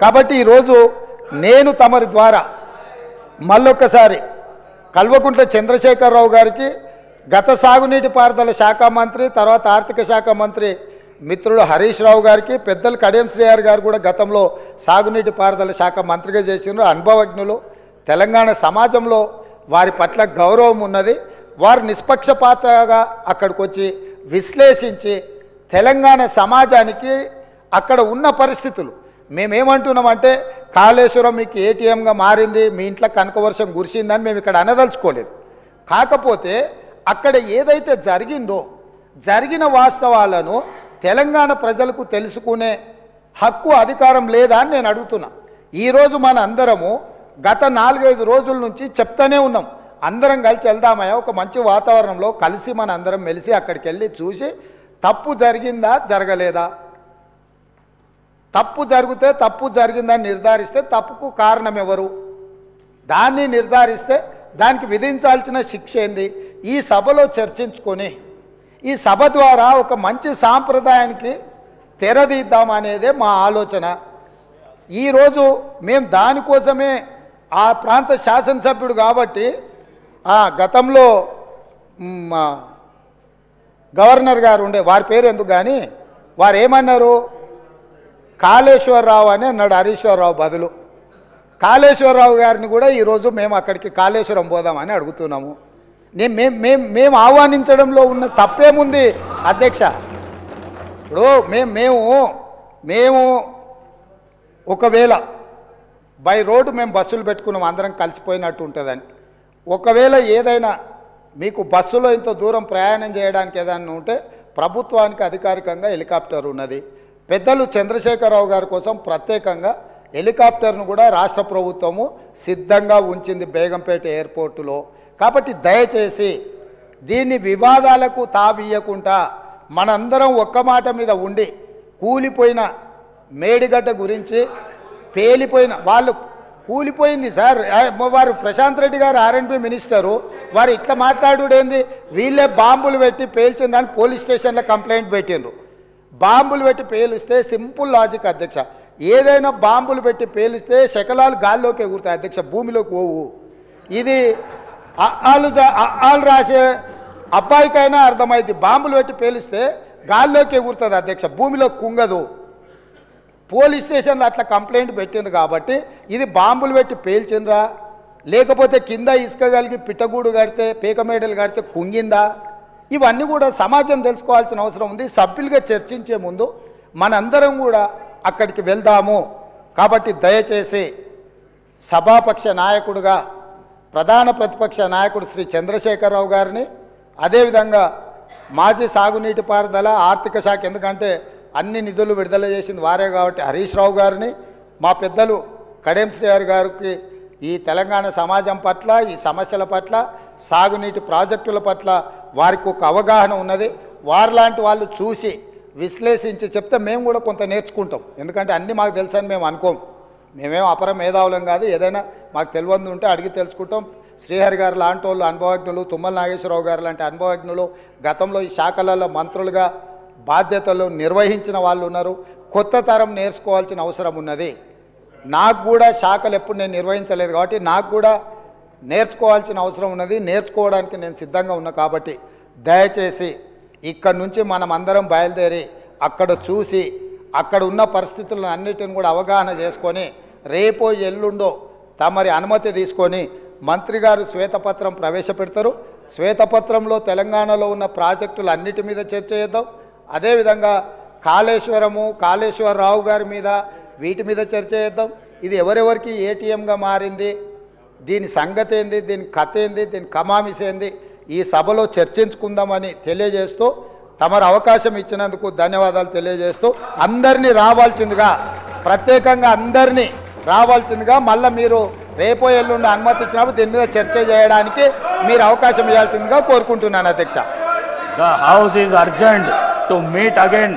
కాబట్టి ఈరోజు నేను తమరి ద్వారా మళ్ళొక్కసారి కల్వకుంట్ల చంద్రశేఖరరావు గారికి గత సాగునీటి పారుదల శాఖ మంత్రి తర్వాత ఆర్థిక శాఖ మంత్రి మిత్రుడు హరీష్ రావు గారికి పెద్దలు కడియం శ్రీహరి గారు కూడా గతంలో సాగునీటి పారుదల శాఖ మంత్రిగా చేసిన అనుభవజ్ఞులు తెలంగాణ సమాజంలో వారి పట్ల గౌరవం ఉన్నది వారు నిష్పక్షపాతంగా అక్కడికి వచ్చి విశ్లేషించి తెలంగాణ సమాజానికి అక్కడ ఉన్న పరిస్థితులు మేమేమంటున్నామంటే కాళేశ్వరం మీకు ఏటీఎంగా మారింది మీ ఇంట్లో కనకవర్షం కురిసిందని మేము ఇక్కడ అనదలుచుకోలేదు కాకపోతే అక్కడ ఏదైతే జరిగిందో జరిగిన వాస్తవాలను తెలంగాణ ప్రజలకు తెలుసుకునే హక్కు అధికారం లేదా అని నేను అడుగుతున్నా ఈరోజు మన అందరము గత 4-5 రోజుల నుంచి చెప్తానే ఉన్నాం అందరం కలిసి వెళ్దామయ్యా ఒక మంచి వాతావరణంలో కలిసి మన అందరం మెలిసి అక్కడికి వెళ్ళి చూసి తప్పు జరిగిందా జరగలేదా తప్పు జరిగితే తప్పు జరిగిందని నిర్ధారిస్తే తప్పుకు కారణం ఎవరు దాన్ని నిర్ధారిస్తే దానికి విధించాల్సిన శిక్ష ఏంది ఈ సభలో చర్చించుకొని ఈ సభ ద్వారా ఒక మంచి సాంప్రదాయానికి తెరదీద్దామనేదే మా ఆలోచన ఈరోజు మేము దానికోసమే ఆ ప్రాంత శాసనసభ్యుడు కాబట్టి గతంలో గవర్నర్ గారు ఉండే వారి పేరు ఎందుకు కానీ వారు ఏమన్నారు కాళేశ్వరరావు అని అన్నాడు హరీశ్వరరావు బదులు కాళేశ్వరరావు గారిని కూడా ఈరోజు మేము అక్కడికి కాళేశ్వరం పోదామని అడుగుతున్నాము మేము ఆహ్వానించడంలో ఉన్న తప్పేముంది అధ్యక్ష ఇప్పుడు మేము ఒకవేళ బై రోడ్డు మేము బస్సులు పెట్టుకున్నాం అందరం కలిసిపోయినట్టు ఉంటుందని ఒకవేళ ఏదైనా మీకు బస్సులో ఇంత దూరం ప్రయాణం చేయడానికి ఏదైనా ఉంటే ప్రభుత్వానికి అధికారికంగా హెలికాప్టర్ ఉన్నది పెద్దలు చంద్రశేఖరరావు గారి కోసం ప్రత్యేకంగా హెలికాప్టర్ను కూడా రాష్ట్ర ప్రభుత్వము సిద్ధంగా ఉంచింది బేగంపేట ఎయిర్పోర్టులో కాబట్టి దయచేసి దీన్ని వివాదాలకు తావియ్యకుండా మనందరం ఒక్క మాట మీద ఉండి కూలిపోయిన మేడిగడ్డ గురించి పేలిపోయిన వాళ్ళు కూలిపోయింది సార్ వారు ప్రశాంత్ రెడ్డి గారు ఆర్ఎండ్బి మినిస్టరు వారు ఇట్లా మాట్లాడుడేంది వీళ్ళే బాంబులు పెట్టి పేల్చిందని పోలీస్ స్టేషన్లో కంప్లైంట్ పెట్టిండ్రు బాంబులు పెట్టి పేలిస్తే సింపుల్ లాజిక్ అధ్యక్ష ఏదైనా బాంబులు పెట్టి పేలిస్తే శకలాలు గాల్లోకి ఎగురుతాయి అధ్యక్ష భూమిలోకి పోవు ఇది వాళ్ళు రాసే అబ్బాయికైనా అర్థమైంది బాంబులు పెట్టి పేలిస్తే గాల్లోకి ఎగురుతుంది అధ్యక్ష భూమిలో కుంగదు పోలీస్ స్టేషన్లో అట్లా కంప్లైంట్ పెట్టిండ్రు కాబట్టి ఇది బాంబులు పెట్టి పేల్చిండ్రా లేకపోతే కింద ఇసుక కలిగి పిట్టగూడు కడితే పీకమేడలు కడితే కుంగిందా ఇవన్నీ కూడా సమాజం తెలుసుకోవాల్సిన అవసరం ఉంది సభ్యులుగా చర్చించే ముందు మనందరం కూడా అక్కడికి వెళ్దాము కాబట్టి దయచేసి సభాపక్ష నాయకుడుగా ప్రధాన ప్రతిపక్ష నాయకుడు శ్రీ చంద్రశేఖరరావు గారిని అదేవిధంగా మాజీ సాగునీటి పారుదల ఆర్థిక శాఖ ఎందుకంటే అన్ని నిధులు విడుదల చేసింది వారే కాబట్టి హరీష్ రావు గారిని మా పెద్దలు కడియం శ్రీహరి గారికి ఈ తెలంగాణ సమాజం పట్ల ఈ సమస్యల పట్ల సాగునీటి ప్రాజెక్టుల పట్ల వారికి ఒక అవగాహన ఉన్నది వారిలాంటి వాళ్ళు చూసి విశ్లేషించి చెప్తే మేము కూడా కొంత నేర్చుకుంటాం ఎందుకంటే అన్నీ మాకు తెలుసని మేము అనుకోం మేమేం అపర మేధావులం కాదు ఏదైనా మాకు తెలియదు ఉంటే అడిగి తెలుసుకుంటాం శ్రీహరి గారు లాంటి వాళ్ళు అనుభవజ్ఞులు తుమ్మల నాగేశ్వరరావు గారు లాంటి అనుభవజ్ఞులు గతంలో ఈ శాఖలలో మంత్రులుగా బాధ్యతలు నిర్వహించిన వాళ్ళు ఉన్నారు కొత్త తరం నేర్చుకోవాల్సిన అవసరం ఉన్నది నాకు కూడా శాఖలు ఎప్పుడు నేను నిర్వహించలేదు కాబట్టి నాకు కూడా నేర్చుకోవాల్సిన అవసరం ఉన్నది నేర్చుకోవడానికి నేను సిద్ధంగా ఉన్నా కాబట్టి దయచేసి ఇక్కడ నుంచి మనం అందరం బయలుదేరి అక్కడ చూసి అక్కడ ఉన్న పరిస్థితులను అన్నిటిని కూడా అవగాహన చేసుకొని రేపో ఎల్లుండో తమరి అనుమతి తీసుకొని మంత్రి గారు శ్వేతపత్రం ప్రవేశపెడతారు శ్వేతపత్రంలో తెలంగాణలో ఉన్న ప్రాజెక్టులు అన్నిటి మీద చర్చ చేద్దాం అదేవిధంగా కాళేశ్వరరావు గారి మీద వీటి మీద చర్చ చేద్దాం ఇది ఎవరెవరికి ఏటీఎంగా మారింది దీని సంగతి ఏంది దీని కథ ఏంది దీని కమామిస్ ఏంది ఈ సభలో చర్చించుకుందామని తెలియజేస్తూ తమరు అవకాశం ఇచ్చినందుకు ధన్యవాదాలు తెలియజేస్తూ అందరినీ రావాల్సిందిగా ప్రత్యేకంగా అందరినీ రావాల్సిందిగా మళ్ళీ మీరు రేపో ఎల్లుండి అనుమతి ఇచ్చినప్పుడు దీని మీద చర్చ చేయడానికి మీరు అవకాశం ఇవ్వాల్సిందిగా కోరుకుంటున్నాను అధ్యక్ష. The house is urgent to meet again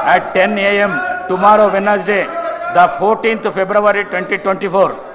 at 10 a.m. tomorrow Wednesday, the 14th February 2024.